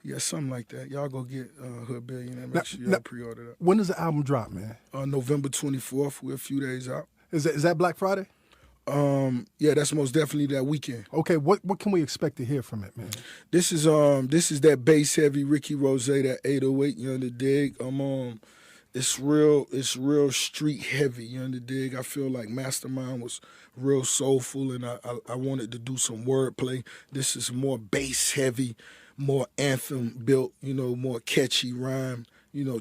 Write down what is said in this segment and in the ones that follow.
Yeah, something like that. Y'all go get Hood Billionaire. Now, Make sure now, y'all pre-order that. when does the album drop, man? November 24th. We're a few days out. Is that Black Friday? Yeah, that's most definitely that weekend. Okay, what can we expect to hear from it, man? This is that bass heavy Ricky Rose, that 808. You under dig? It's real street heavy. You under dig? I feel like Mastermind was real soulful, and I wanted to do some wordplay. This is more bass heavy, more anthem built. More catchy rhyme.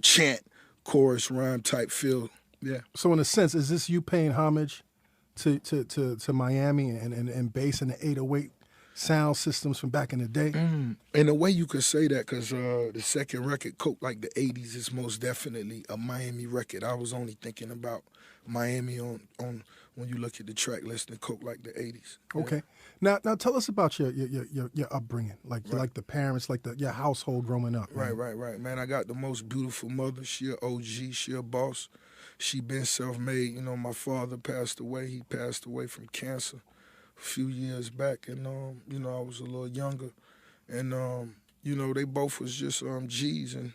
Chant, chorus, rhyme type feel. Yeah. So in a sense, is this you paying homage to Miami and bass and the 808 sound systems from back in the day? In a way, you could say that because the second record, Coke Like the 80s, is most definitely a Miami record. I was only thinking about Miami on when you look at the track list and Coke Like the 80s. Yeah. Okay. Now tell us about your upbringing, like the parents, like your household growing up. Man. Right. Man, I got the most beautiful mother. She a OG. She a boss. She been self-made. My father passed away. He passed away from cancer a few years back, and I was a little younger, and they both was just G's, and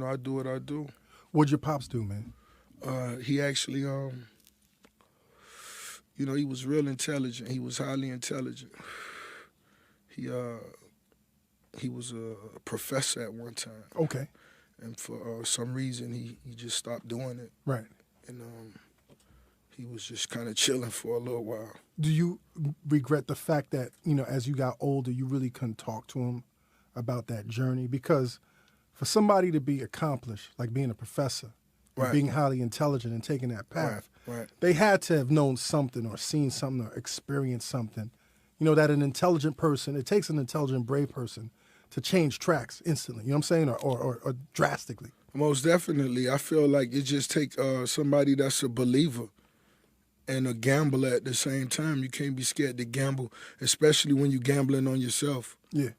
I do what I do. What'd your pops do, man? He actually he was real intelligent. He was highly intelligent. He was a professor at one time. Okay. And for some reason, he just stopped doing it. Right. And he was just kind of chilling for a little while. Do you regret the fact that, as you got older, you really couldn't talk to him about that journey? Because for somebody to be accomplished, like being a professor, and being highly intelligent and taking that path, right. They had to have known something or seen something or experienced something. That an intelligent person, it takes an intelligent, brave person to change tracks instantly, you know what I'm saying, or drastically. Most definitely. I feel like it just takes somebody that's a believer and a gambler at the same time. You can't be scared to gamble, especially when you're gambling on yourself. Yeah.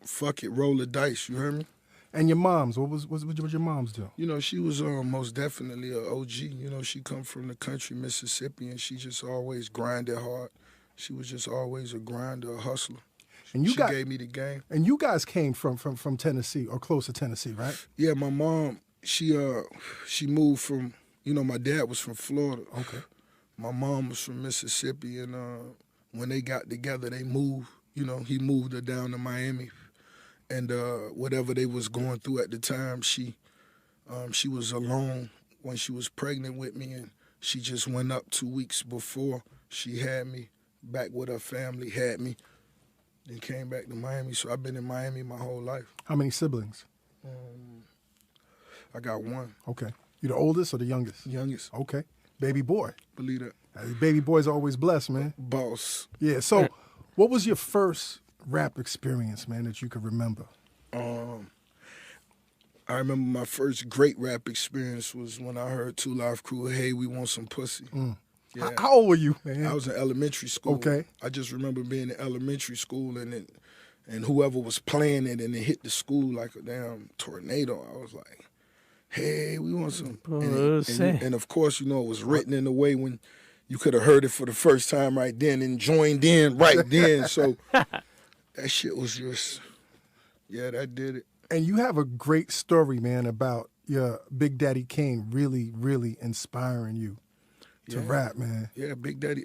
Fuck it, roll the dice, you heard me? And your moms, what your moms do? She was most definitely an OG. She come from the country, Mississippi, and she just always grinded hard. She was just always a grinder, a hustler. And she gave me the game. And you guys came from Tennessee or close to Tennessee, right? Yeah, my mom, she moved from, my dad was from Florida. Okay. My mom was from Mississippi, and when they got together, they moved. He moved her down to Miami. And whatever they was going through at the time, she was alone when she was pregnant with me, and she just went up 2 weeks before she had me back with her family, had me, then came back to Miami. So I've been in Miami my whole life. How many siblings? I got one. Okay. You the oldest or the youngest? Youngest. Okay. Baby boy. Believe that. Baby boy's always blessed, man. Boss. Yeah. So, what was your first rap experience, man, that you could remember? I remember my first great rap experience was when I heard 2 Live Crew, "Hey, we want some pussy." Yeah. How old were you, man? I was in elementary school. Okay. I just remember being in elementary school, and whoever was playing it, and it hit the school like a damn tornado. I was like, "Hey, we want some pussy." And of course, it was written in a way when you could have heard it for the first time right then and joined in right then. So that shit was just, yeah, that did it. And you have a great story, man, about your Big Daddy Kane really, really inspiring you to rap, man. Yeah, Big Daddy.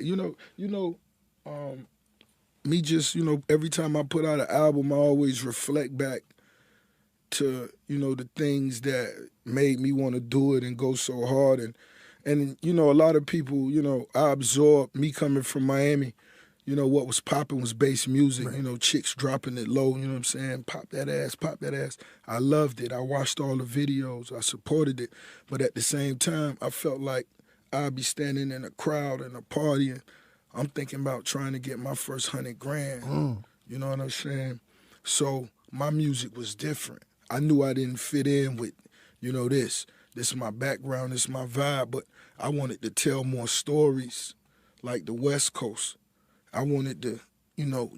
Me just, every time I put out an album, I always reflect back to, the things that made me want to do it and go so hard. And a lot of people, I absorbed, me coming from Miami, what was popping was bass music, Right. Chicks dropping it low, you know what I'm saying? Pop that ass, pop that ass. I loved it. I watched all the videos. I supported it. But at the same time, I felt like I'd be standing in a crowd and a party, and I'm thinking about trying to get my first $100,000. You know what I'm saying? So my music was different. I knew I didn't fit in with, this. This is my background, this is my vibe, but I wanted to tell more stories like the West Coast. I wanted to,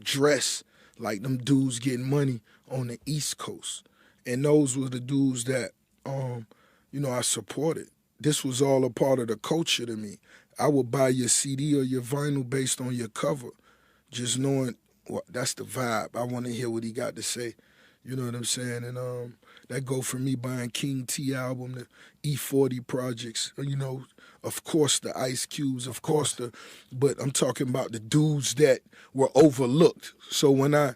dress like them dudes getting money on the East Coast. And those were the dudes that, I supported. This was all a part of the culture to me. I would buy your CD or your vinyl based on your cover, just knowing that's the vibe. I want to hear what he got to say. You know what I'm saying? And that go from me buying King T album, the E40 projects, you know, of course the Ice Cubes, of course but I'm talking about the dudes that were overlooked. So when I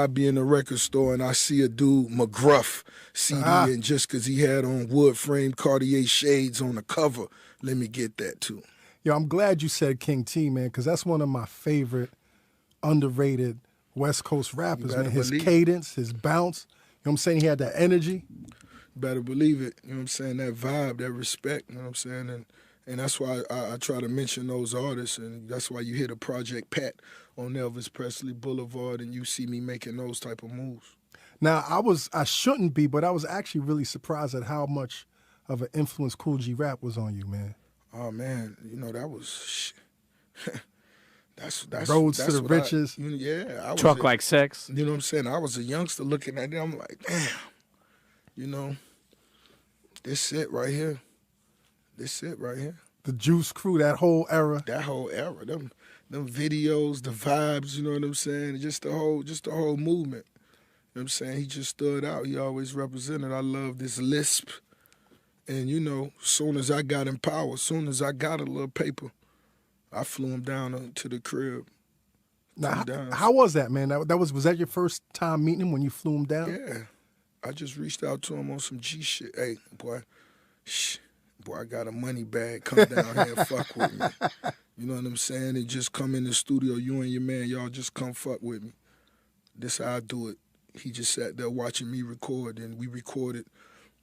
be in the record store and I see a dude, McGruff CD, and just because he had on wood frame Cartier shades on the cover, let me get that too. Yo, I'm glad you said King T, man, because that's one of my favorite underrated West Coast rappers, man. His cadence, his bounce. You know what I'm saying? He had that energy. Better believe it. You know what I'm saying? That vibe, that respect. You know what I'm saying? And that's why I try to mention those artists, and that's why you hear the Project Pat on Elvis Presley Boulevard, and you see me making those type of moves. Now, I shouldn't be, but I was actually really surprised at how much of an influence Kool G Rap was on you, man. Oh man, you know that was. That's Roads to the Riches. I was Truck Like Sex. You know what I'm saying? I was a youngster looking at them. I'm like, damn. You know, this it right here. This it right here. The Juice Crew, that whole era. That whole era. Them videos, the vibes, you know what I'm saying? Just the whole movement. You know what I'm saying? He just stood out. He always represented. I love this lisp. And, you know, soon as I got in power, soon as I got a little paper, I flew him down to the crib. Now, how was that, man? Was that your first time meeting him when you flew him down? Yeah. I just reached out to him on some G shit. Hey, boy, I got a money bag. Come down here and fuck with me. You know what I'm saying? And just come in the studio, you and your man, y'all just come fuck with me. This how I do it. He just sat there watching me record, and we recorded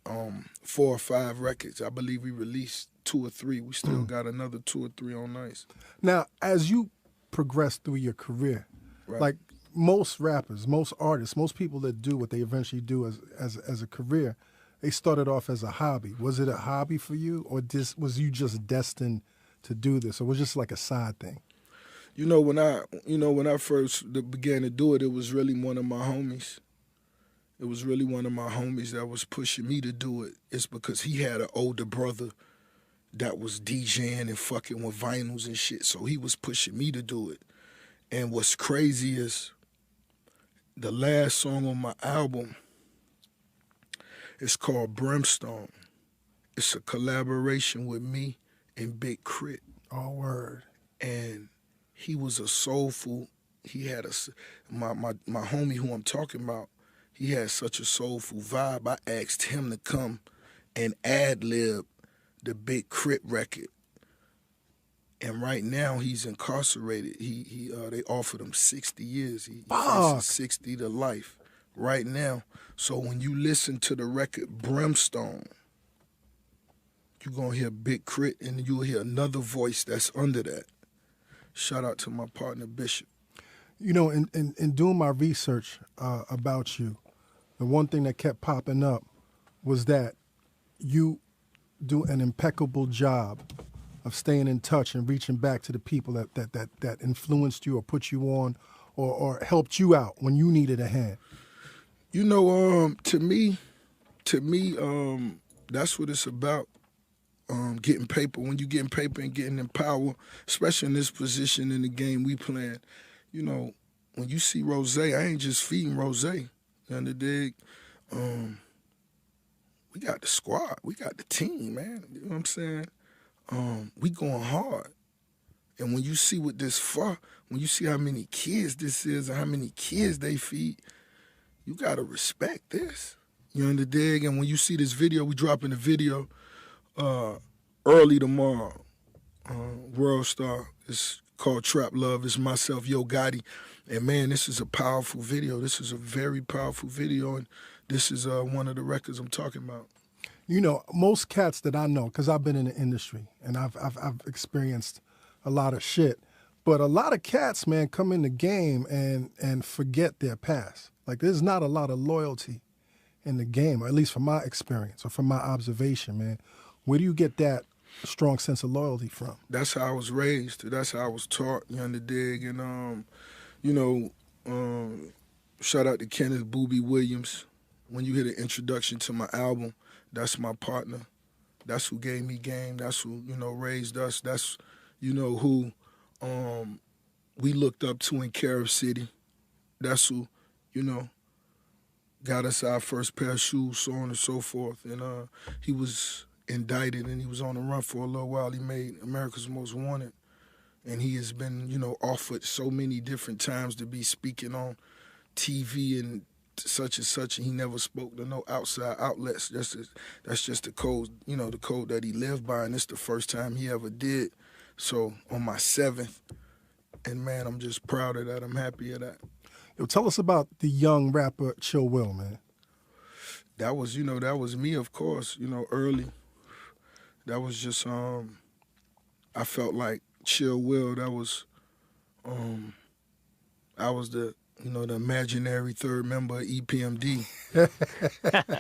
4 or 5 records. I believe we released 2 or 3. We still got another 2 or 3 on ice. Now, as you progress through your career, like most rappers, most artists, most people that do what they eventually do as a career, they started off as a hobby. Was it a hobby for you, or was you just destined to do this, or was it just like a side thing? You know, when I first began to do it, it was really one of my homies. It was really one of my homies that was pushing me to do it. It's because he had an older brother that was DJing and fucking with vinyls and shit, so he was pushing me to do it. And what's crazy is the last song on my album is called Brimstone. It's a collaboration with me and Big Crit. Oh, word. And he was a soulful, he had my homie who I'm talking about, he had such a soulful vibe. I asked him to come and ad-lib the Big Crit record. And right now he's incarcerated. They offered him 60 years. He faces 60 to life right now. So when you listen to the record Brimstone, you're going to hear Big Crit, and you'll hear another voice that's under that. Shout out to my partner, Bishop. You know, in doing my research about you, the one thing that kept popping up was that you do an impeccable job of staying in touch and reaching back to the people that influenced you or put you on or helped you out when you needed a hand. You know, to me, that's what it's about. Getting paper. When you getting paper and getting in power, especially in this position in the game we playing, you know, when you see Rose, I ain't just feeding Rose. You dig? We got the squad. We got the team, man. You know what I'm saying? We going hard. And when you see what this for, when you see how many kids this is and how many kids they feed, you got to respect this. You know, in the dig? And when you see this video, we dropping the video early tomorrow. World Star. It's called Trap Love. It's myself, Yo Gotti. And man, this is a powerful video. This is a very powerful video, and this is one of the records I'm talking about. You know, most cats that I know, because I've been in the industry and I've experienced a lot of shit, but a lot of cats, man, come in the game and forget their past. Like, there's not a lot of loyalty in the game, or at least from my experience or from my observation, man. Where do you get that strong sense of loyalty from? That's how I was raised. That's how I was taught, you know, the dig. And, you know, shout out to Kenneth Boobie Williams. When you hear the introduction to my album, that's my partner. That's who gave me game. That's who, you know, raised us. That's, you know, who we looked up to in Carib City. That's who, you know, got us our first pair of shoes, so on and so forth. And he was indicted and he was on the run for a little while. He made America's Most Wanted. And he has been, you know, offered so many different times to be speaking on TV and such, and he never spoke to no outside outlets. That's just the code, you know, the code that he lived by, and it's the first time he ever did. So on my 7th, and man, I'm just proud of that. I'm happy of that. Yo, tell us about the young rapper Chill Will, man. That was, you know, that was me, of course, you know, early. That was just, I felt like Chill Will, that was, I was the, you know, the imaginary third member of EPMD. You know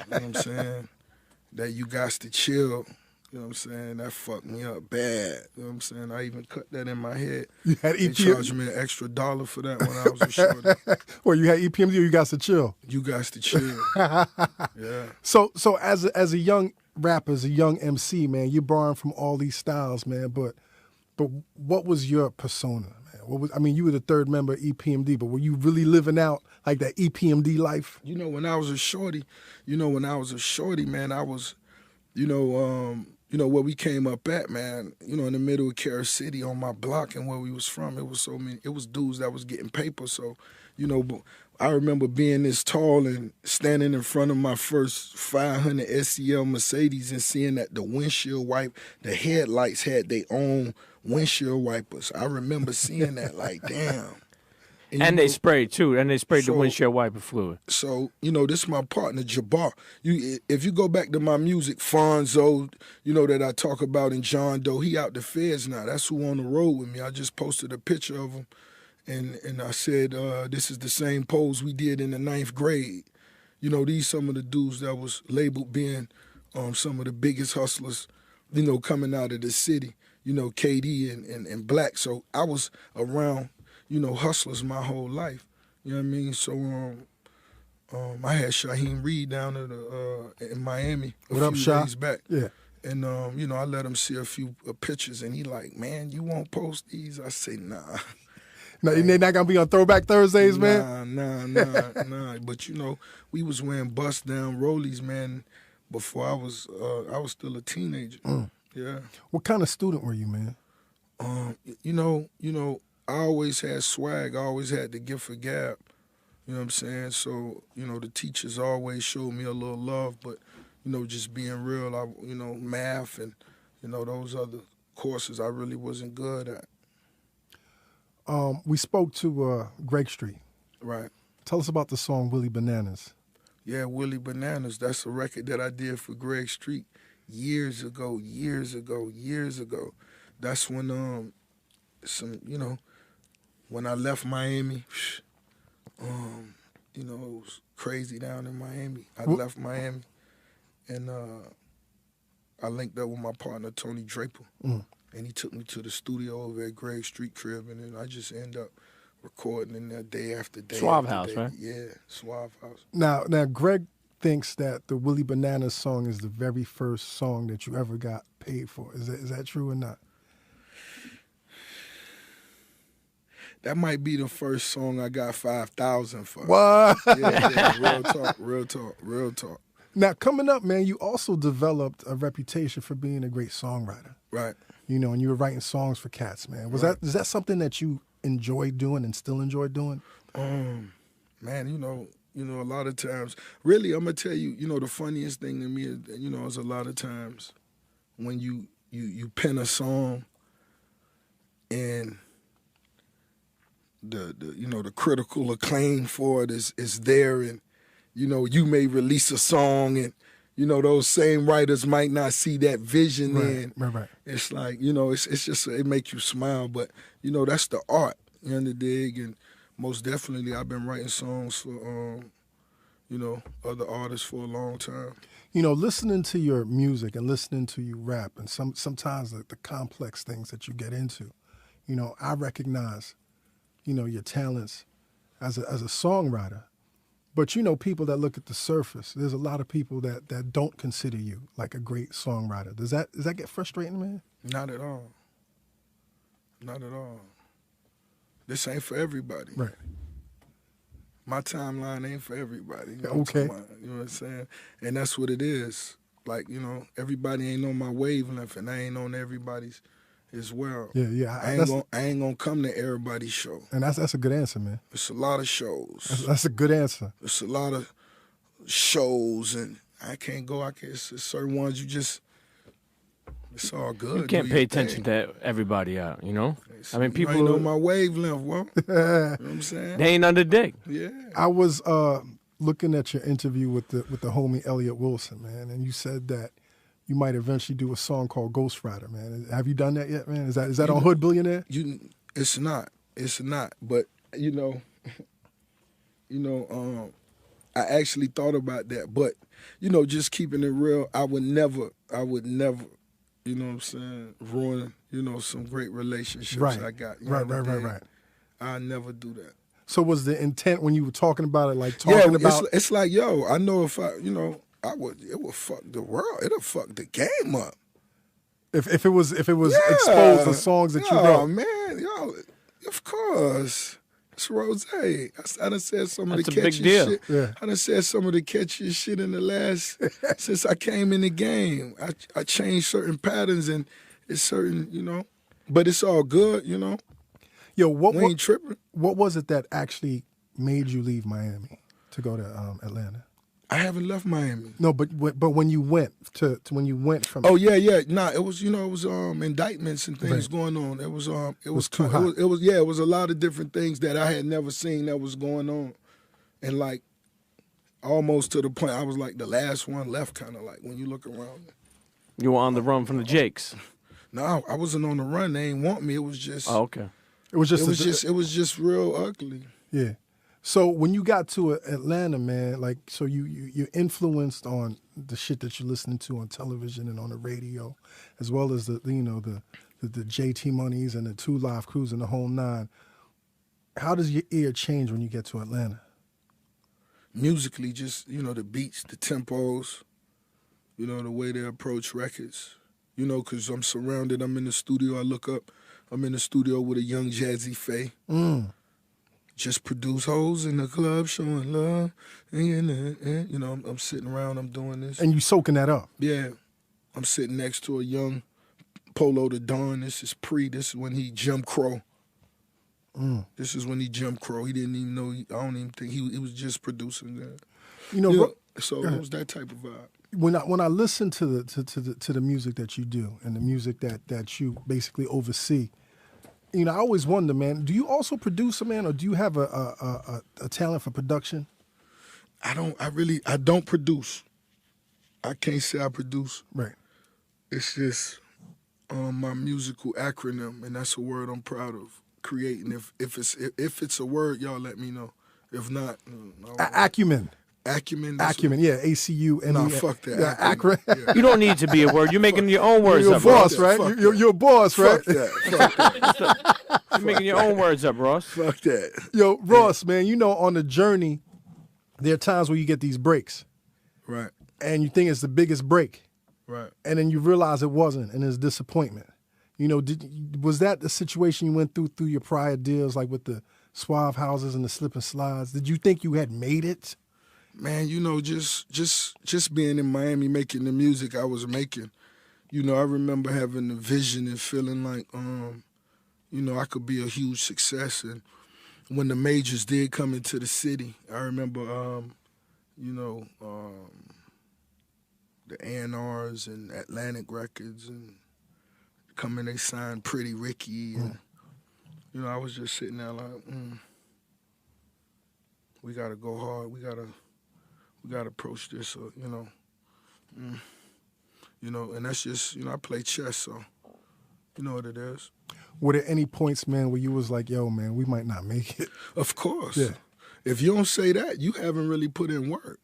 what I'm saying? That you got to chill. You know what I'm saying? That fucked me up bad. You know what I'm saying? I even cut that in my head. You had They charged me an extra $1 for that when I was a shorty. Well, you had EPMD or you got to chill? You got to chill. Yeah. So as a young rapper, as a young MC, man, you're borrowing from all these styles, man, but what was your persona, man? You were the third member of EPMD, but were you really living out like that EPMD life? You know, when I was a shorty, man, I was, where we came up at, man, you know, in the middle of Carib City on my block and where we was from, it was dudes that was getting paper. So, you know, I remember being this tall and standing in front of my first 500 SEL Mercedes and seeing that the windshield wipe, the headlights had their own windshield wipers. I remember seeing that like, damn. And they sprayed too, and they sprayed the windshield wiper fluid. So, you know, this is my partner, Jabbar. If you go back to my music, Fonzo, you know, that I talk about in John Doe, he out the feds now. That's who on the road with me. I just posted a picture of him, and I said, this is the same pose we did in the 9th grade. You know, these some of the dudes that was labeled being some of the biggest hustlers, you know, coming out of the city, you know, KD and Black. So I was around, you know, hustlers my whole life. You know what I mean? So I had Shaheem Reed down in Miami a few days back. Yeah. And, you know, I let him see a few pictures, and he like, man, you won't post these? I say, nah. No, they're not going to be on Throwback Thursdays, man? Nah. But, you know, we was wearing bust-down rollies, man, before I was still a teenager. Yeah. What kind of student were you, man? You know, I always had swag. I always had the gift for gab. You know what I'm saying? So, you know, the teachers always showed me a little love, but, you know, just being real, you know, math and, you know, those other courses I really wasn't good at. We spoke to Greg Street. Right. Tell us about the song Willie Bananas. Yeah, Willie Bananas. That's a record that I did for Greg Street years ago. That's when you know, when I left Miami, you know, it was crazy down in Miami. I left Miami, and I linked up with my partner, Tony Draper, and he took me to the studio over at Greg Street crib, and then I just ended up recording in there day after day. Suave House, right? Yeah, Suave House. Now, Greg thinks that the Willie Bananas song is the very first song that you ever got paid for. Is that true or not? That might be the first song I got 5,000 for. What? Yeah, real talk. Now, coming up, man, you also developed a reputation for being a great songwriter. Right. You know, and you were writing songs for cats, man. Is that something that you enjoy doing and still enjoy doing? Man, you know, a lot of times, really, I'm gonna tell you, you know, the funniest thing to me is, you know, is a lot of times when you pen a song and the critical acclaim for it is there, and you know, you may release a song and, you know, those same writers might not see that vision. Right. It's like, you know, it's just, it makes you smile, but, you know, that's the art, you know, the dig, and most definitely I've been writing songs for, you know, other artists for a long time. You know, listening to your music and listening to you rap and sometimes the complex things that you get into, you know, I recognize, you know, your talents as a songwriter. But, you know, people that look at the surface, there's a lot of people that don't consider you like a great songwriter. Does that get frustrating, man? Not at all. This ain't for everybody. Right. My timeline ain't for everybody. You know Okay. you know what I'm saying? And that's what it is. Like, you know, everybody ain't on my wavelength, and I ain't on everybody's as well. Yeah. I ain't gonna come to everybody's show. And that's a good answer, man. It's a lot of shows. That's a good answer. It's a lot of shows, and I can't go. It's certain ones you just. It's all good. You can't pay attention to everybody out, you know? I mean, people ain't on my wavelength, well. You know what I'm saying? They ain't on the dick. Yeah. I was looking at your interview with the homie Elliot Wilson, man, and you said that you might eventually do a song called Ghost Rider, man. Have you done that yet, man? Is that on Hood Billionaire? It's not. But I actually thought about that. But just keeping it real, I would never. You know what I'm saying? Ruin, some great relationships I got. Right. I never do that. So was the intent when you were talking about it, like talking about? It's like, yo, I know if it would fuck the world. It'll fuck the game up. If it was exposed the songs that you wrote. Oh man, yo, of course. It's Rose. I done said some of the catchiest shit. Yeah. I done said some of the catchiest shit in the last since I came in the game. I changed certain patterns, and it's certain, but it's all good, Yo, we ain't tripping. What was it that actually made you leave Miami to go to Atlanta? I haven't left Miami. No, but when you went to when you went from yeah. Nah, it was indictments and things going on. It was it was a lot of different things that I had never seen that was going on, and like almost to the point I was like the last one left, kind of like when you look around. You were on the run from the Jakes. No, I wasn't on the run. They ain't want me. It was just. Oh, okay. It was just real ugly. Yeah. So when you got to Atlanta, man, like, so you're influenced on the shit that you're listening to on television and on the radio, as well as the JT Moneys and the 2 Live Crews and the whole nine. How does your ear change when you get to Atlanta? Musically, just, the beats, the tempos, the way they approach records, because I'm surrounded, I'm in the studio, I look up, I'm in the studio with a young Jazzy Faye. Just produce hoes in the club, showing love. I'm sitting around, I'm doing this. And you soaking that up? Yeah. I'm sitting next to a young Polo the Dawn. This is when he Jim Crow. This is when he Jim Crow. He didn't even know, I don't even think, he was just producing that. So it was that type of vibe. When I listen to the music that you do and the music that you basically oversee, I always wonder, man, do you also produce, man, or do you have a talent for production? I don't produce. I can't say I produce. Right. It's just my musical acronym, and that's a word I'm proud of creating. If it's a word, y'all let me know. If not, Acumen. Acumen, yeah, ACUMEN. Nah, fuck that. Yeah. You don't need to be a word. You're making your own words You're up. a boss, Ross. right? You're a boss, right? Fuck that. You're making your own words up, Ross. Fuck that. Yo, Ross, man, on the journey, there are times where you get these breaks. Right. And you think it's the biggest break. Right. And then you realize it wasn't, and it's disappointment. Was that the situation you went through your prior deals, like with the Suave houses and the slip and slides? Did you think you had made it? Man, just being in Miami making the music I was making, I remember having the vision and feeling like, I could be a huge success. And when the majors did come into the city, I remember, the A&Rs and Atlantic Records and they signed Pretty Ricky. And, I was just sitting there like, we got to go hard. We got to approach this, and that's just, I play chess, so you know what it is. Were there any points, man, where you was like, yo, man, we might not make it? Of course. Yeah. If you don't say that, you haven't really put in work.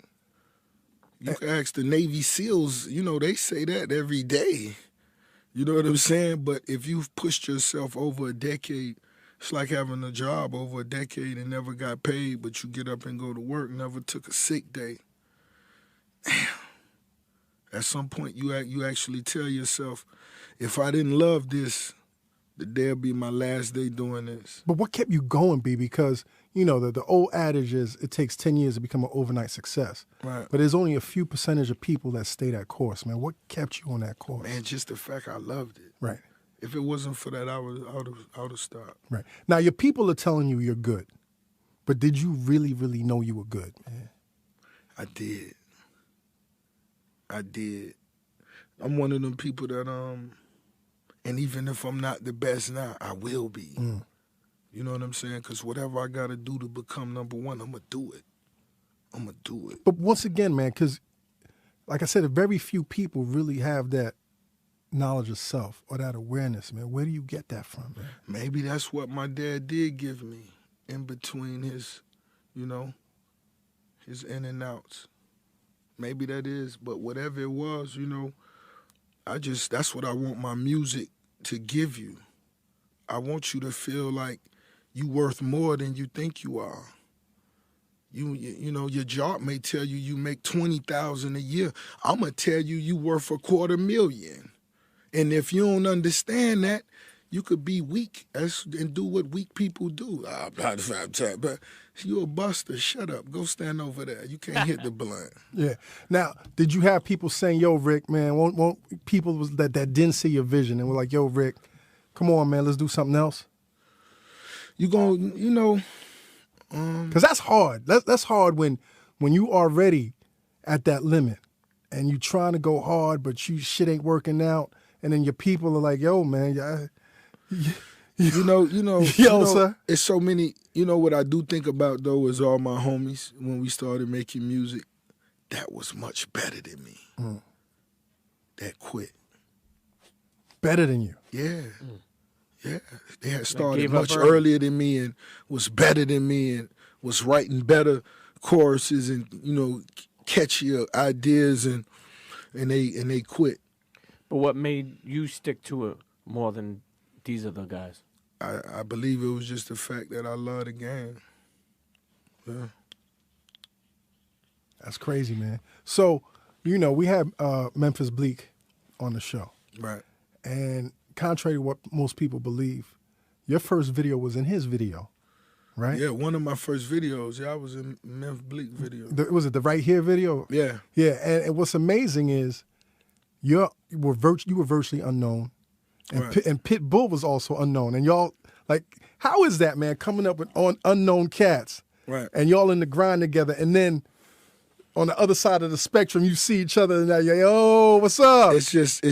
You can ask the Navy SEALs, they say that every day. You know what I'm saying? But if you've pushed yourself over a decade, it's like having a job over a decade and never got paid, but you get up and go to work, never took a sick day. Damn. At some point, you actually tell yourself, if I didn't love this, Today'll be my last day doing this. But what kept you going, B? Because, you know, the old adage is it takes 10 years to become an overnight success. Right. But there's only a few percentage of people that stay that course, man. What kept you on that course? Man, just the fact I loved it. Right. If it wasn't for that, I would have stopped. Right. Now, your people are telling you you're good. But did you really, really know you were good, man? I did. I'm one of them people that, and even if I'm not the best now, I will be. You know what I'm saying? Because whatever I got to do to become number one, I'm going to do it. But once again, man, because, like I said, very few people really have that knowledge of self or that awareness, man. Where do you get that from, man? Maybe that's what my dad did give me in between his, his in and outs. Maybe that is, but whatever it was, that's what I want my music to give you. I want you to feel like you worth more than you think you are. You know, your job may tell you make $20,000 a year. I'm going to tell you worth $250,000. And if you don't understand that, you could be weak and do what weak people do. But you're a buster. Shut up. Go stand over there. You can't hit the blunt. Yeah. Now, did you have people saying, yo, Rick, man, won't people that didn't see your vision and were like, yo, Rick, come on, man, let's do something else? You going, because that's hard. That's hard when you already at that limit and you trying to go hard, but shit ain't working out. And then your people are like, yo, man, sir. It's so many. What I do think about though is all my homies when we started making music, that was much better than me. That quit. Better than you. Yeah. Yeah. They had started much earlier than me and was better than me and was writing better choruses and catchier ideas and they quit. But what made you stick to it more than these other guys? I believe it was just the fact that I love the game. Yeah. That's crazy, man. So, we had Memphis Bleek on the show. Right. And contrary to what most people believe, your first video was in his video, right? Yeah, one of my first videos. Yeah, I was in Memphis Bleek video. Was it the Right Here video? Yeah. Yeah, and what's amazing is you were virtually unknown. And, right. and Pitbull was also unknown. And y'all, like, how is that, man, coming up with unknown cats? Right. And y'all in the grind together. And then on the other side of the spectrum, you see each other and you're, yo, what's up? It's just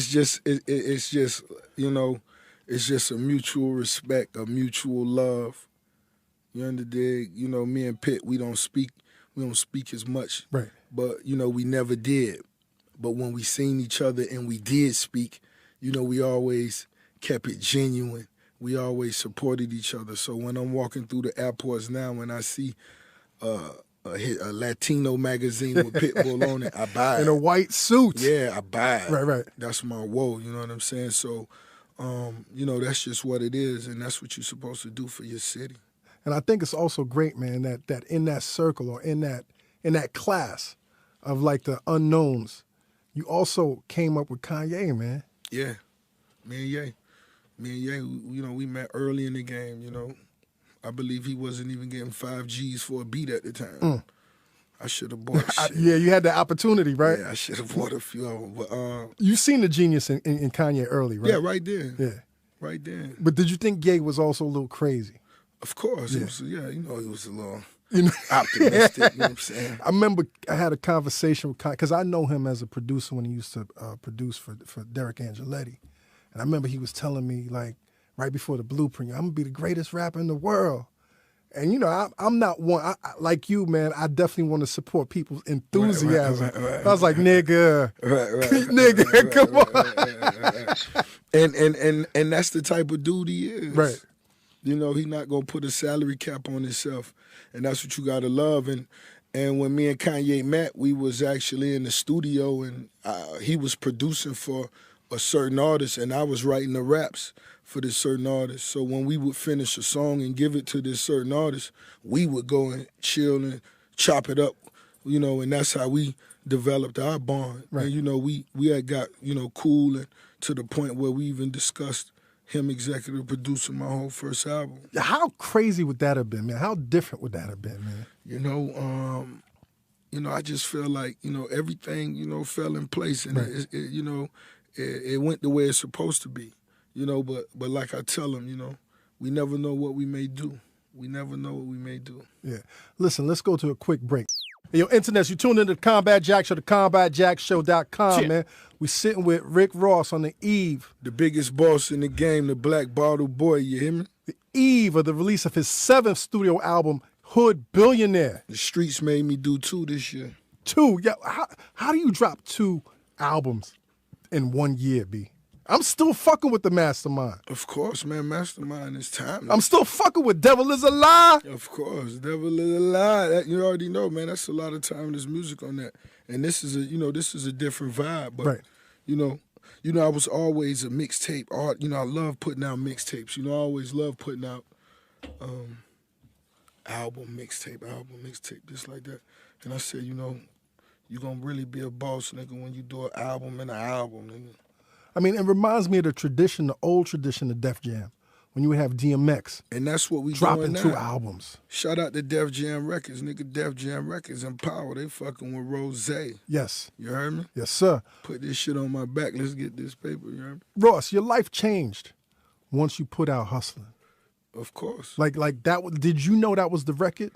a mutual respect, a mutual love. You understand? Me and Pitt, we don't speak as much. Right. But, we never did. But when we seen each other and we did speak, we always kept it genuine. We always supported each other. So when I'm walking through the airports now, when I see a Latino magazine with Pitbull on it, I buy it. In a white suit. Yeah, I buy it. Right. That's my woe, you know what I'm saying? So, that's just what it is, and that's what you're supposed to do for your city. And I think it's also great, man, that in that circle or in that class of like the unknowns, you also came up with Kanye, man. Yeah, me and Ye, we met early in the game, I believe he wasn't even getting 5 G's for a beat at the time. I should have bought shit. Yeah, you had the opportunity, right? Yeah, I should have bought a few of them. But, you seen the genius in Kanye early, right? Yeah, right there. Yeah. Right there. But did you think Ye was also a little crazy? Of course. Yeah. He was a little optimistic, you know what I'm saying? I remember I had a conversation with Kanye, because I know him as a producer when he used to produce for Derek Angeletti. And I remember he was telling me, like, right before the Blueprint, I'm going to be the greatest rapper in the world. And, I'm not one, like you, man, I definitely want to support people's enthusiasm. Right. I was like, nigga, nigga, come on. And that's the type of dude he is. Right. He's not going to put a salary cap on himself. And that's what you got to love. And when me and Kanye met, we was actually in the studio, and he was producing for a certain artist, and I was writing the raps for this certain artist. So when we would finish a song and give it to this certain artist, we would go and chill and chop it up, and that's how we developed our bond. Right. And, we had got, cool and to the point where we even discussed, him executive producing my whole first album. How crazy would that have been, man? How different would that have been, man? I just feel like, everything, fell in place, and Right. it went the way it's supposed to be, but like I tell them, we never know what we may do. We never know what we may do. Yeah. Listen, let's go to a quick break. Hey, yo, Internet, you tuned into the Combat Jack Show, the CombatJackShow.com, Shit. man. We sitting with Rick Ross on the eve The biggest boss in the game, the Black Bottle Boy, you hear me? of the release of his 7th studio album, Hood Billionaire. The streets made me do 2 this year. 2. Yeah. How do you drop 2 albums in 1 year, B? I'm still fucking with the Mastermind. Of course, man, Mastermind is timeless. I'm still fucking with Devil Is a Lie. Of course, Devil Is a Lie. That, you already know, man. That's a lot of timeless music on that. And this is a different vibe. But, Right. I was always a mixtape art. I love putting out mixtapes. I always love putting out album, mixtape, just like that. And I said, you're going to really be a boss, nigga, when you do an album and an album, nigga. I mean, it reminds me of the old tradition of Def Jam, when you would have DMX And that's what we dropping doing 2 now. albums. Shout out to Def Jam Records, nigga. Def Jam Records and Power. They fucking with Rose. Yes. You heard me? Yes, sir. Put this shit on my back. Let's get this paper. You heard me? Ross, your life changed once you put out Hustling. Of course. Like that. Did you know that was the record?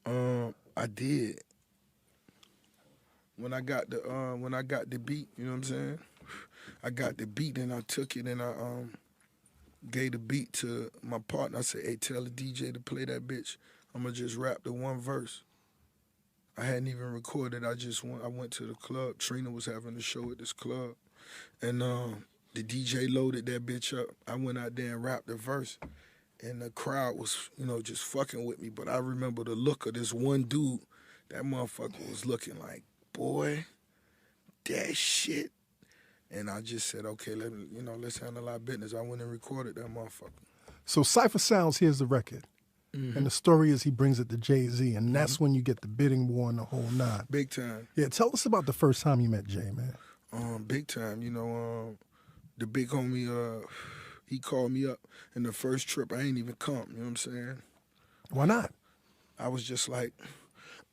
I did. When I got the beat, you know what I'm saying? I got the beat and I took it and I gave the beat to my partner. I said, hey, tell the DJ to play that bitch. I'm gonna just rap the 1 verse. I hadn't even recorded. I went to the club. Trina was having a show at this club. And the DJ loaded that bitch up. I went out there and rapped the verse. And the crowd was, just fucking with me. But I remember the look of this one dude. That motherfucker was looking like, boy, that shit. And I just said, okay, let's handle our business. I went and recorded that motherfucker. So Cypher Sounds, here's the record. Mm-hmm. And the story is he brings it to Jay-Z, and that's when you get the bidding war and the whole 9. Big time. Yeah, tell us about the first time you met Jay, man. Big time. The big homie, he called me up. And the first trip, I ain't even come. You know what I'm saying? Why not? I was just like,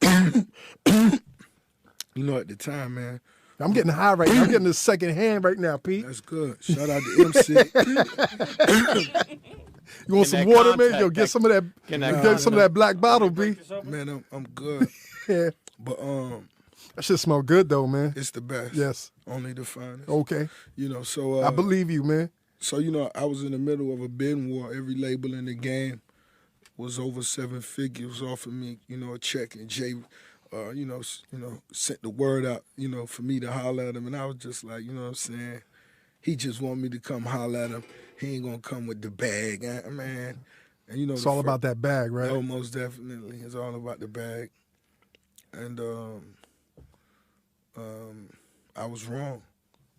at the time, man. I'm getting high right now. I'm getting the second hand right now, Pete. That's good. Shout out to MC. You want some that water, man? contact, Yo, get some of that. Get that Get some of that black bottle, B. Man, I'm good. Yeah, But that shit smell good though, man. it's the best. Yes. Only the finest. Okay. So I believe you, man. So, I was in the middle of a bidding war. Every label in the game was over 7 figures offering me, a check. And Jay, sent the word out, for me to holler at him. And I was just like, you know what I'm saying? He just want me to come holler at him. He ain't going to come with the bag, man. And, It's all about that bag, right? Oh, most definitely. It's all about the bag. And I was wrong.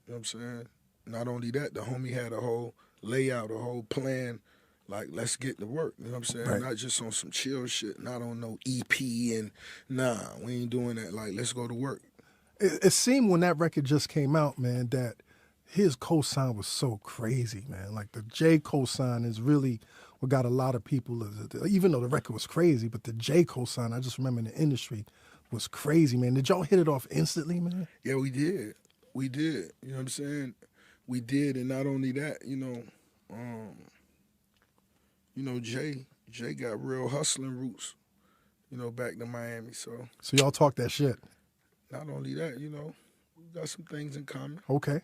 You know what I'm saying? Not only that, the homie had a whole layout, a whole plan, like, let's get to work. You know what I'm saying? Right. Not just on some chill shit, not on no EP and, nah, we ain't doing that. Like, let's go to work. It seemed when that record just came out, man, that his cosign was so crazy, man. Like the J cosign is really what got a lot of people, even though the record was crazy, but the J cosign, I just remember in the industry, was crazy, man. Did y'all hit it off instantly, man? Yeah, we did. We did. You know what I'm saying? We did, and not only that, Jay got real hustling roots, back to Miami. So y'all talk that shit. not only that, we got some things in common. Okay.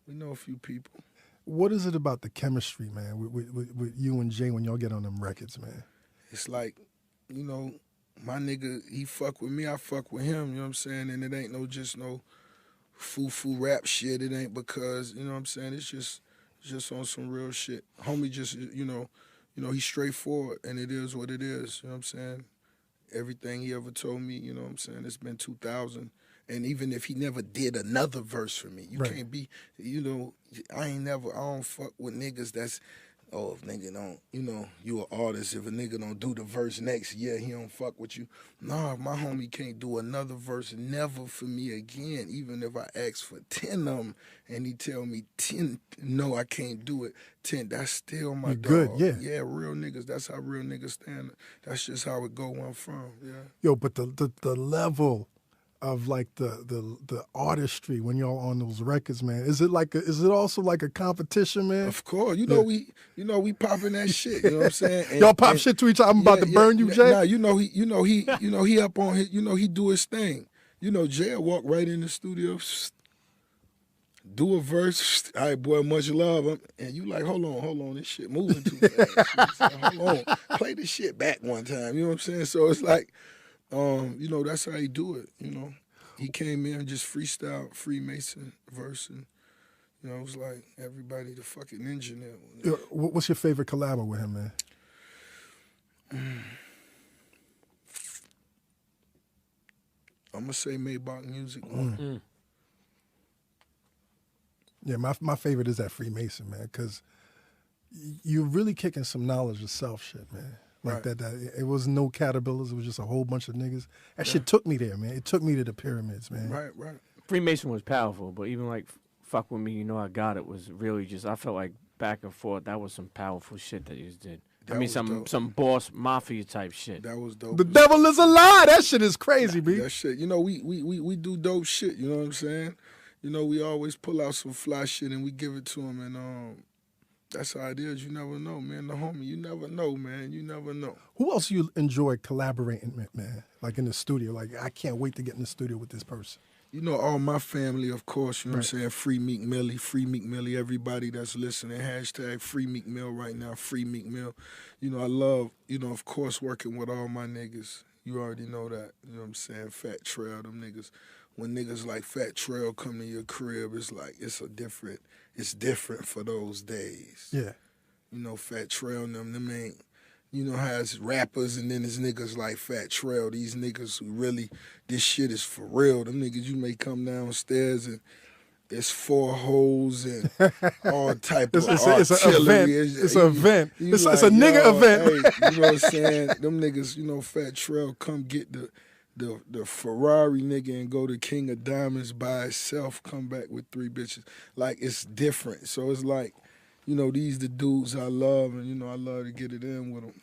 We know a few people. What is it about the chemistry, man, with you and Jay when y'all get on them records, man? It's like, my nigga, he fuck with me, I fuck with him, you know what I'm saying? And it ain't no foo-foo rap shit. It ain't because, you know what I'm saying? It's just on some real shit. Homie just, he's straightforward, and it is what it is, you know what I'm saying? Everything he ever told me, you know what I'm saying? It's been 2000. And even if he never did another verse for me, you Right. can't be, I don't fuck with niggas oh, if nigga don't, you know, you an artist, if a nigga don't do the verse next year, he don't fuck with you. Nah, if my homie can't do another verse never for me again, even if I ask for 10 of them and he tell me 10, no, I can't do it, 10, that's still my You're dog. good, yeah. Yeah, real niggas, that's how real niggas stand. That's just how it go where I'm from, yeah. Yo, but the level of like the artistry when y'all on those records, man, is it also like a competition, man? Of course, you know we popping that shit. You know what I'm saying? And, y'all pop shit to each other. I'm about to burn you, Jay. Nah, he up on his, he do his thing. You know, Jay walk right in the studio, do a verse. All right, boy, much love. And you like, hold on, this shit moving too fast. Hold on, play this shit back one time. You know what I'm saying? So it's like, that's how he do it. You know, he came in just freestyle, Freemason verse, and it was like everybody the fucking engineer. Yo, what's your favorite collabo with him, man? I'm gonna say Maybach Music. Yeah, my favorite is that Freemason, man, because you're really kicking some knowledge of self shit, man. Like Right. that it was no caterpillars, it was just a whole bunch of niggas. That shit took me there, man. It took me to the pyramids, man. Right. Freemason was powerful, but even like Fuck With Me, You Know I Got It was really just, I felt like back and forth, that was some powerful shit that you just did. That I mean, was dope. some boss mafia type shit. That was dope. The devil is a lie. That shit is crazy, B. That shit. We do dope shit. You know what I'm saying? We always pull out some fly shit and we give it to him, and that's how it is. You never know, man. The homie, you never know, man. You never know. Who else you enjoy collaborating with, man? Like in the studio. Like, I can't wait to get in the studio with this person. All my family, of course, you know what I'm saying? Free Meek Millie, everybody that's listening, hashtag Free Meek Mill right now, Free Meek Mill. I love, of course, working with all my niggas. You already know that, you know what I'm saying? Fat Trail, them niggas. When niggas like Fat Trail come to your crib, it's like, it's different for those days. Yeah. Fat Trail and them ain't, how it's rappers and then there's niggas like Fat Trail. These niggas who really, this shit is for real. Them niggas, you may come downstairs and it's 4 hoes and all type of It's artillery. It's an event. It's like, a nigga event. Hey, you know what I'm saying? Them niggas, Fat Trail come get the Ferrari nigga and go to King of Diamonds by itself, come back with 3 bitches. Like, it's different. So it's like, these the dudes I love, and, I love to get it in with them.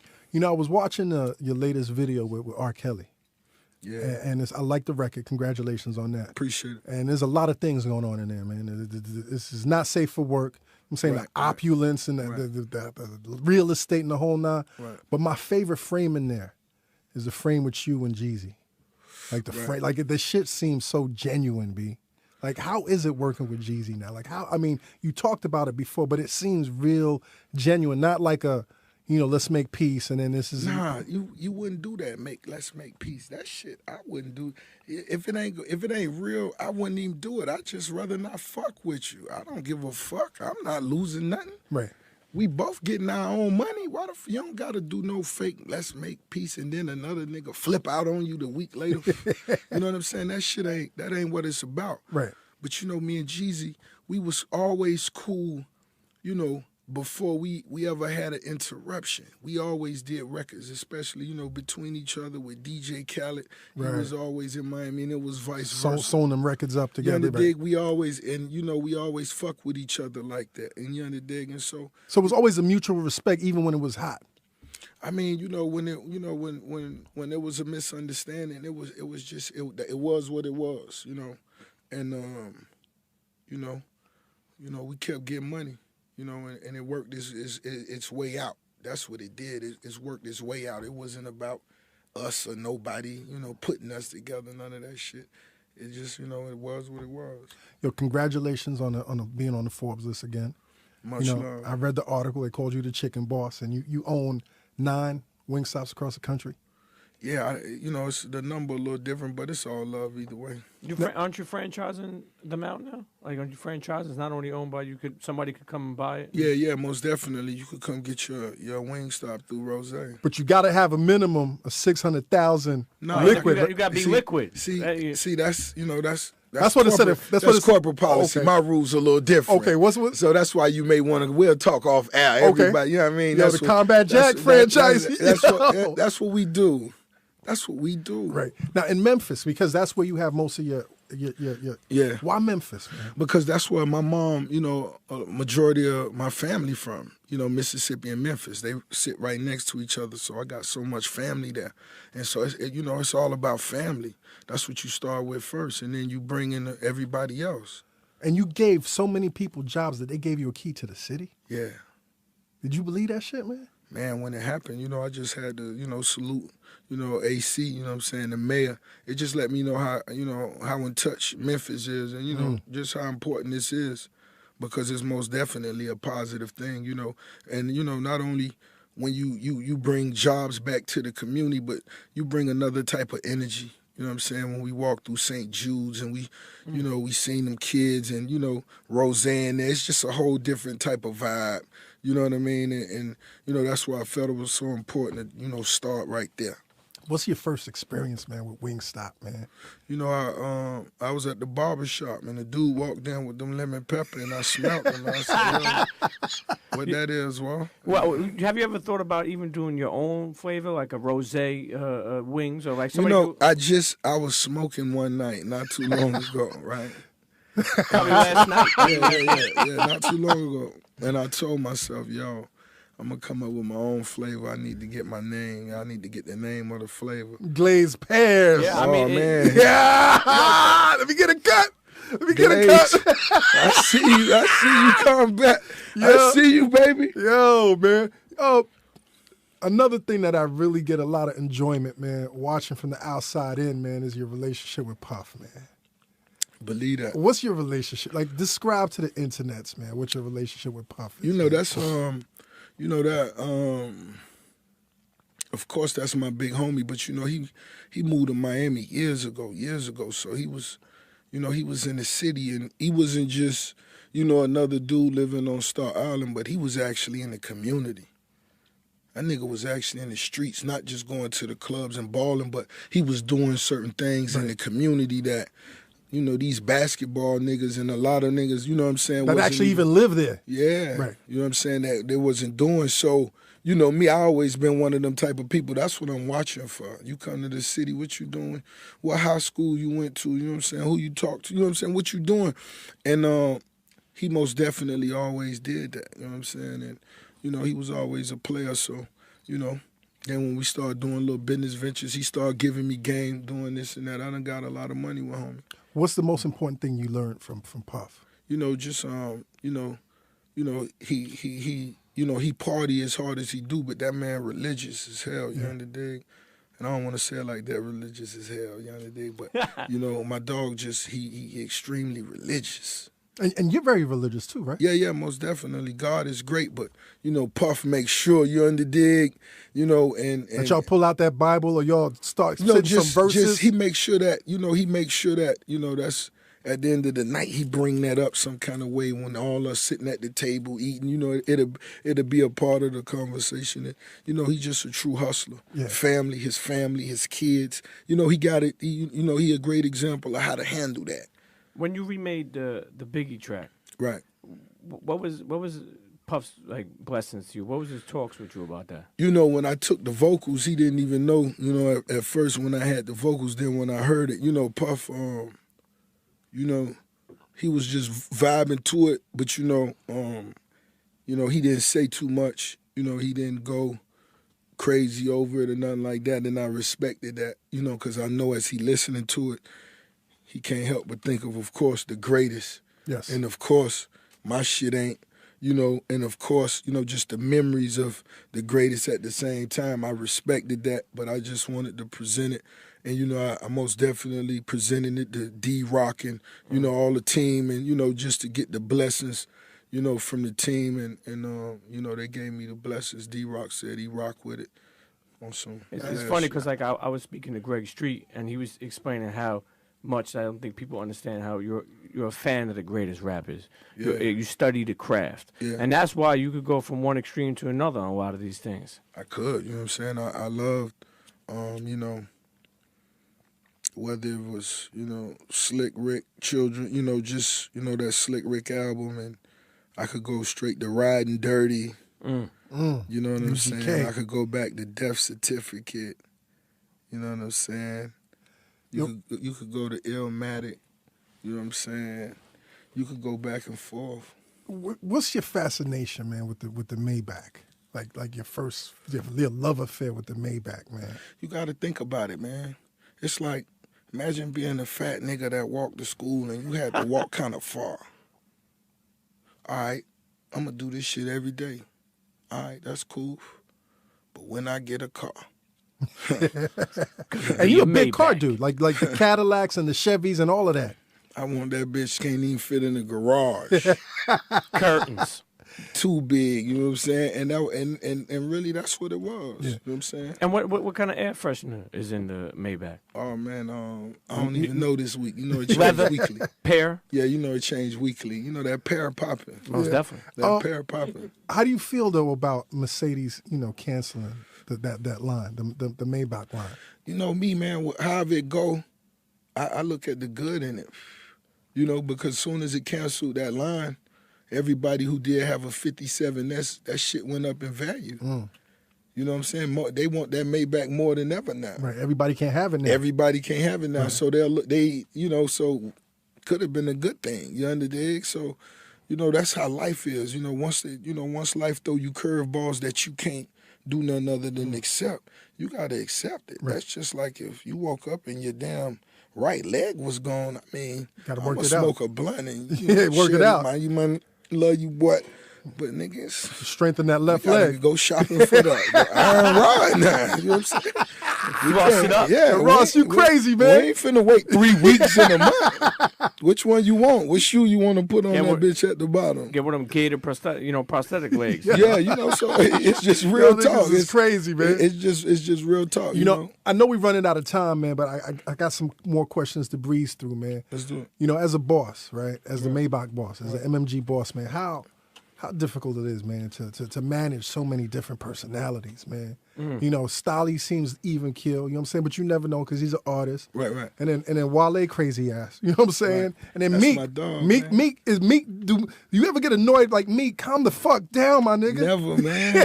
I was watching your latest video with R. Kelly. Yeah. And I like the record. Congratulations on that. Appreciate it. And there's a lot of things going on in there, man. This is not safe for work. I'm saying the opulence and the real estate and the whole nine. Right. But my favorite frame in there is the frame with you and Jeezy. Like the frame, like the shit seems so genuine, B. Like, how is it working with Jeezy now? Like, you talked about it before, but it seems real genuine, not like a, let's make peace and then this is. Nah, you wouldn't do that. Let's make peace. That shit I wouldn't do. If it ain't real, I wouldn't even do it. I'd just rather not fuck with you. I don't give a fuck. I'm not losing nothing. Right. We both getting our own money. Why the you don't gotta do no fake, let's make peace, and then another nigga flip out on you the week later. You know what I'm saying? That ain't what it's about. Right. But me and Jeezy, we was always cool, before we ever had an interruption. We always did records, especially, between each other with DJ Khaled. He was always in Miami, and it was vice versa. Sewing them records up together. You dig? We always, and we always fuck with each other like that. And you dig? And so it was always a mutual respect, even when it was hot. I mean, when there was a misunderstanding, it was just it was what it was, and we kept getting money. And it worked its way out. That's what it did. It's worked its way out. It wasn't about us or nobody, putting us together, none of that shit. It just, it was what it was. Yo, congratulations on being on the Forbes list again. Much love. I read the article. They called you the chicken boss, and you own 9 Wingstops across the country. Yeah, it's the number a little different, but it's all love either way. Aren't you franchising them out now? Like, aren't you franchising? It's not only owned by you. Somebody could come and buy it. Yeah, most definitely. You could come get your Wingstop through Rose. But you got to have a minimum of 600,000 No, liquid. You got to be liquid. See, that's That's what it said. That's corporate policy. Okay. My rules are a little different. Okay, what's so that's why you may want to. We'll talk off air. Everybody, you know what I mean? Yeah, the Combat Jack franchise. That's what we do. That's what we do. Right now in Memphis, because that's where you have most of your yeah. Why Memphis, man? Because that's where my mom, a majority of my family from. Mississippi and Memphis, they sit right next to each other. So I got so much family there, and so it's all about family. That's what you start with first, and then you bring in everybody else. And you gave so many people jobs that they gave you a key to the city? Yeah. Did you believe that shit, man? Man, when it happened, I just had to, salute, AC, the mayor. It just let me know how in touch Memphis is and, just how important this is because it's most definitely a positive thing, And, not only when you bring jobs back to the community, but you bring another type of energy. You know what I'm saying? When we walked through St. Jude's and we, we seen them kids and, Roseanne there, it's just a whole different type of vibe. You know what I mean? And that's why I felt it was so important to, start right there. What's your first experience, man, with Wingstop, man? I was at the barber shop, and the dude walked in with them lemon pepper, and I smelled them. And I said, what that is, well? Well, have you ever thought about even doing your own flavor, like a rosé wings, or like somebody? I was smoking one night not too long ago, right? Probably last night. Yeah, not too long ago. And I told myself, yo, I'm going to come up with my own flavor. I need to get my name. I need to get the name of the flavor. Glazed pears. Yeah, man. Yeah. Let me get a cut. I see you come back. Yeah. I see you, baby. Yo, man. Oh, another thing that I really get a lot of enjoyment, man, watching from the outside in, man, is your relationship with Puff, man. Believe that. What's your relationship? Like, describe to the internets, man, what your relationship with Puff is. That's of course that's my big homie, but he moved to Miami years ago. So he was in the city, and he wasn't just, another dude living on Star Island, but he was actually in the community. That nigga was actually in the streets, not just going to the clubs and balling, but he was doing certain things in the community that, these basketball niggas and a lot of niggas, you know what I'm saying? That actually even live there. Yeah. Right. You know what I'm saying? That they wasn't doing. So, me, I always been one of them type of people. That's what I'm watching for. You come to the city, what you doing? What high school you went to? You know what I'm saying? Who you talk to? You know what I'm saying? What you doing? And he most definitely always did that. You know what I'm saying? And, he was always a player. So, then when we started doing little business ventures, he started giving me game, doing this and that. I done got a lot of money with homie. What's the most important thing you learned from Puff? Just he party as hard as he do, but that man religious as hell, you know the dig? And I don't want to say it like that, religious as hell, you know the dig? But, my dog he extremely religious. And you're very religious too, right? Yeah, most definitely. God is great, but, Puff makes sure you're in the dig, and that y'all pull out that Bible or y'all start some verses? He makes sure that, that's at the end of the night, he bring that up some kind of way when all us sitting at the table eating, it'll be a part of the conversation. And, he's just a true hustler. Yeah. His family, his kids, he got it, he a great example of how to handle that. When you remade the Biggie track, right? What was Puff's blessings to you? What was his talks with you about that? When I took the vocals, he didn't even know. At first when I had the vocals, then when I heard it, Puff, he was just vibing to it, but he didn't say too much. He didn't go crazy over it or nothing like that. And I respected that, because I know as he listening to it, he can't help but think of course, the greatest. Yes. And of course, my shit ain't, and of course, just the memories of the greatest at the same time. I respected that, but I just wanted to present it. And, I most definitely presented it to D-Rock and, all the team and, just to get the blessings, from the team. And they gave me the blessings. D-Rock said he rock with it. It's funny because, I was speaking to Greg Street, and he was explaining how much I don't think people understand how you're a fan of the greatest rappers. Yeah. You study the craft. Yeah. And that's why you could go from one extreme to another on a lot of these things. I could, you know what I'm saying? I loved, whether it was, Slick Rick, Children, just, that Slick Rick album, and I could go straight to Riding Dirty. You know what I'm saying? I could go back to Death Certificate. You know what I'm saying? You could go to Illmatic. You know what I'm saying? You could go back and forth. What's your fascination, man, with the Maybach? Like your love affair with the Maybach, man. You got to think about it, man. It's like, imagine being a fat nigga that walked to school and you had to walk kind of far. All right, I'm going to do this shit every day. All right, that's cool. But when I get a car. And you a big car dude, like the Cadillacs and the Chevys and all of that. I want that bitch can't even fit in the garage. Curtains. Too big, you know what I'm saying? And really that's what it was. Yeah. You know what I'm saying? And what kind of air freshener is in the Maybach? Oh man, I don't even know this week. It changed weekly. Pear? Yeah, it changed weekly. That pear popping. Most definitely. That pear popping. How do you feel though about Mercedes, canceling that line, the Maybach line? Me, man, however it go, I look at the good in it. Because as soon as it canceled that line, everybody who did have a 57, that shit went up in value. You know what I'm saying? They want that Maybach more than ever now. Right. Everybody can't have it now. Everybody can't have it now. Right. So so could have been a good thing. You understand? So, that's how life is. Once life throw you curveballs that you can't do nothing other than accept, you gotta accept it. Right. That's just like if you woke up and your damn right leg was gone. I mean, gotta work it smoke out. A blunt and work it out. Man, you might love you what, but niggas strengthen that left leg. Go shopping for the iron rod now. You know what I'm saying? Ross it up. Yeah, Ross, you crazy, man. We ain't finna wait 3 weeks in a month. Which one you want? Which shoe you want to put on that bitch at the bottom? Get one of them gator prosthetic legs. Yeah, so it's just real talk. It's crazy, man. It's just real talk. You know, I know we're running out of time, man, but I got some more questions to breeze through, man. Let's do it. As a boss, right? As the Maybach boss, as the MMG boss, man, how difficult it is, man, to manage so many different personalities, man. Stolly seems even keel, you know what I'm saying? But you never know because he's an artist. Right. And then Wale crazy ass, you know what I'm saying? Right. And then That's Meek, my dog, Meek, do you ever get annoyed like Meek? Calm the fuck down, my nigga.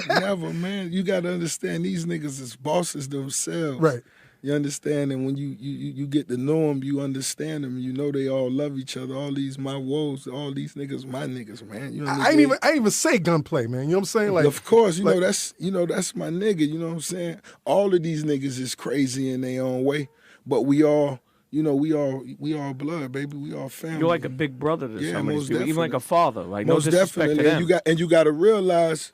Never, man. You got to understand these niggas is bosses themselves. Right. You understand, and when you get to know them, you understand them. You know they all love each other. All these my woes, all these niggas, my niggas, man. I ain't even say gunplay, man. You know what I'm saying? Like, of course, that's my nigga. You know what I'm saying? All of these niggas is crazy in their own way, but we all, we all blood, baby. We all family. You're like a big brother to some of these people, even like a father. Like most no disrespect definitely. to them. And you got to realize,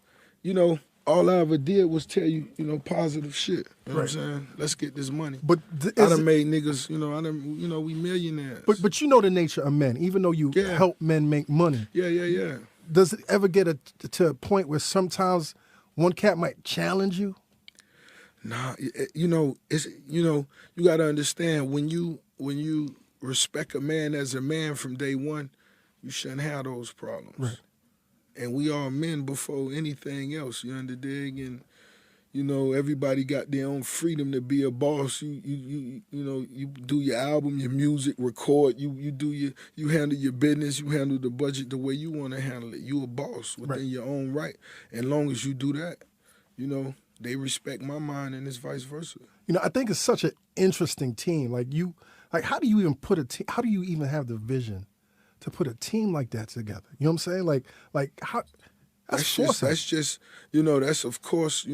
all I ever did was tell you, positive shit. You know what I'm saying? Let's get this money. But I done made niggas, we millionaires. But the nature of men, even though you help men make money. Yeah. Does it ever get to a point where sometimes one cat might challenge you? Nah, it's you got to understand when you respect a man as a man from day one, you shouldn't have those problems. Right. And we are men before anything else, you understand? And, everybody got their own freedom to be a boss. You do your album, your music, record, you handle your business, you handle the budget the way you want to handle it. You a boss within your own right. And long as you do that, they respect my mind and it's vice versa. I think it's such an interesting team. How do you even put a team, how do you even have the vision to put a team like that together? You know what I'm saying? Like how? That's just that's of course,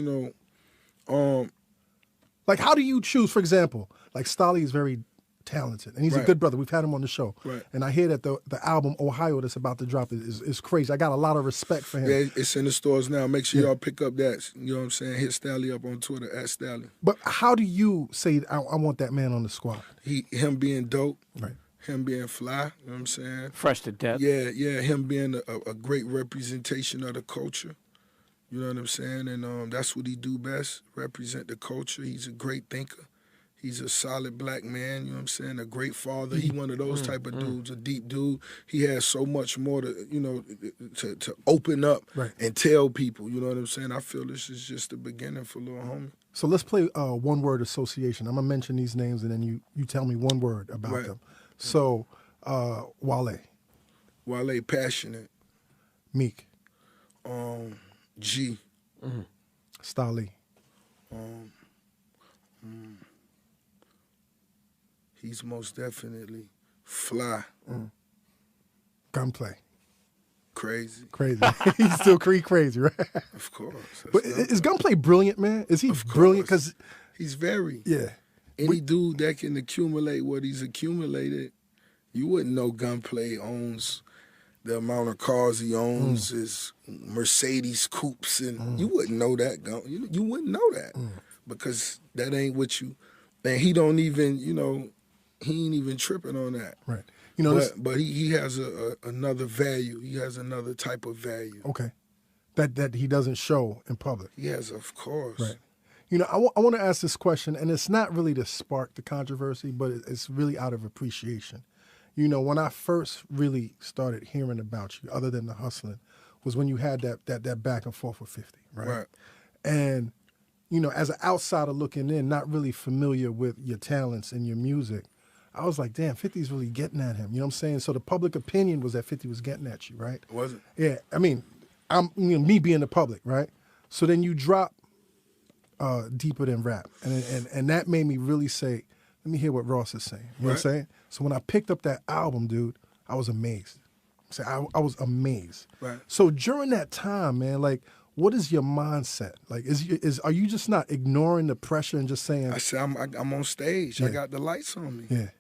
like how do you choose, for example, like Stolly is very talented and he's a good brother. We've had him on the show. Right. And I hear that the album Ohio that's about to drop is crazy. I got a lot of respect for him. Yeah, it's in the stores now. Make sure y'all pick up that. You know what I'm saying? Hit Stally up on Twitter @Stally. But how do you say I want that man on the squad? Him being dope. Right. Him being fly, you know what I'm saying? Fresh to death. Yeah, him being a great representation of the culture. You know what I'm saying? And that's what he do best, represent the culture. He's a great thinker. He's a solid black man, you know what I'm saying? A great father. He one of those type of dudes, a deep dude. He has so much more to, you know, to open up and tell people, you know what I'm saying? I feel this is just the beginning for Lil Homie. So let's play one-word association. I'm going to mention these names, and then you tell me one word about them. So, Wale. Wale, passionate. Meek. G. Stali. He's most definitely fly. Gunplay. Crazy. He's still crazy, right? Of course. But is Gunplay brilliant, man? Is he brilliant? Because he's very. Yeah. Any dude that can accumulate what he's accumulated, you wouldn't know Gunplay owns the amount of cars he owns, his Mercedes coupes, and you wouldn't know that. You wouldn't know that because that ain't what you. And he don't even, you know, he ain't even tripping on that. Right. You know, but he has another value. He has another type of value. Okay. That he doesn't show in public. Yes, of course. Right. You know, I want to ask this question, and it's not really to spark the controversy, but it's really out of appreciation. You know, when I first really started hearing about you, other than the hustling, was when you had that back and forth with 50, right? And, you know, as an outsider looking in, not really familiar with your talents and your music, I was like, damn, 50's really getting at him. You know what I'm saying? So the public opinion was that 50 was getting at you, right? Was it? Yeah. I mean, me being the public, right? So then you drop Deeper Than Rap. And that made me really say, let me hear what Ross is saying. You know what I'm saying? So when I picked up that album, dude, I was amazed. I was amazed. Right. So during that time, man, like, what is your mindset? Like, are you just not ignoring the pressure and just saying? I said, I'm on stage. I got the lights on me. Yeah.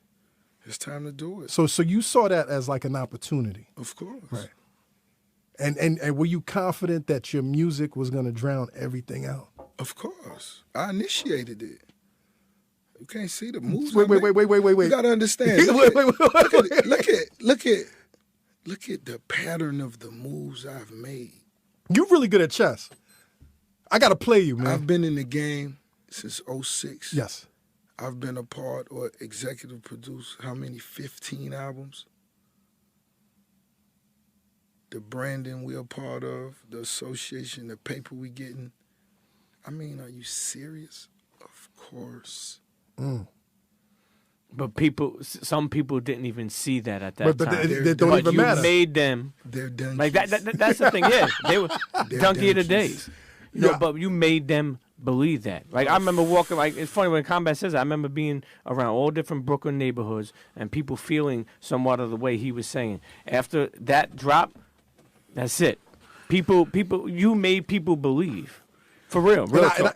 It's time to do it. So you saw that as like an opportunity. Of course. Right. And were you confident that your music was going to drown everything out? Of course. I initiated it. You can't see the moves. Wait. You gotta understand. Look at the pattern of the moves I've made. You're really good at chess. I gotta play you, man. I've been in the game since 2006. Yes. I've been a part or executive produced how many? 15 albums. The branding we're a part of, the association, the paper we getting. I mean, are you serious? Of course. But some people didn't even see that at that time. But they don't even matter. You made them. They're donkeys. Like that's the thing. Yeah, they were donkey of the days. You know, but you made them believe that. Like I remember walking. Like it's funny when Combat says that. I remember being around all different Brooklyn neighborhoods and people feeling somewhat of the way he was saying. After that drop, that's it. People. You made people believe. For real.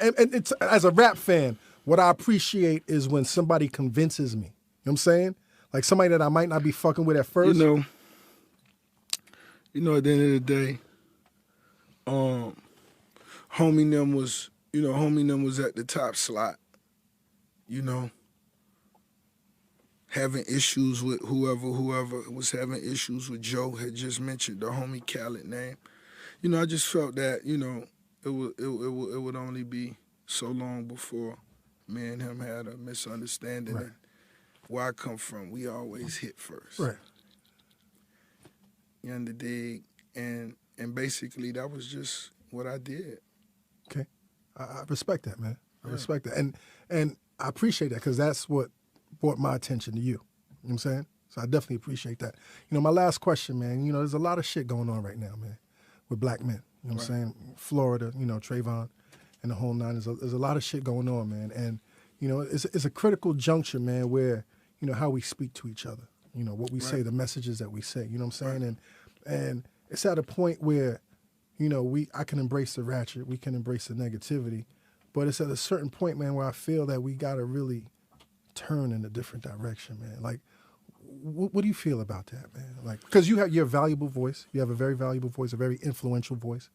And it's, as a rap fan, what I appreciate is when somebody convinces me. You know what I'm saying? Like somebody that I might not be fucking with at first. You know, at the end of the day, Homie them was at the top slot. You know, having issues with whoever was having issues with Joe had just mentioned the Homie Khaled name. You know, I just felt that, you know, it would only be so long before me and him had a misunderstanding. Right. And where I come from, we always hit first. Right. You under dig? And basically that was just what I did. Okay. I respect that, man. I respect that. And I appreciate that because that's what brought my attention to you. You know what I'm saying? So I definitely appreciate that. You know, my last question, man, you know, there's a lot of shit going on right now, man, with black men. You know what I'm saying? Florida, you know, Trayvon and the whole nine. There's a lot of shit going on, man. And, you know, it's a critical juncture, man, where, you know, how we speak to each other. You know, what we say, the messages that we say. You know what I'm saying? And it's at a point where, you know, I can embrace the ratchet, we can embrace the negativity, but it's at a certain point, man, where I feel that we got to really turn in a different direction, man. Like, what do you feel about that, man? Like, because you're a valuable voice. You have a very valuable voice, a very influential voice.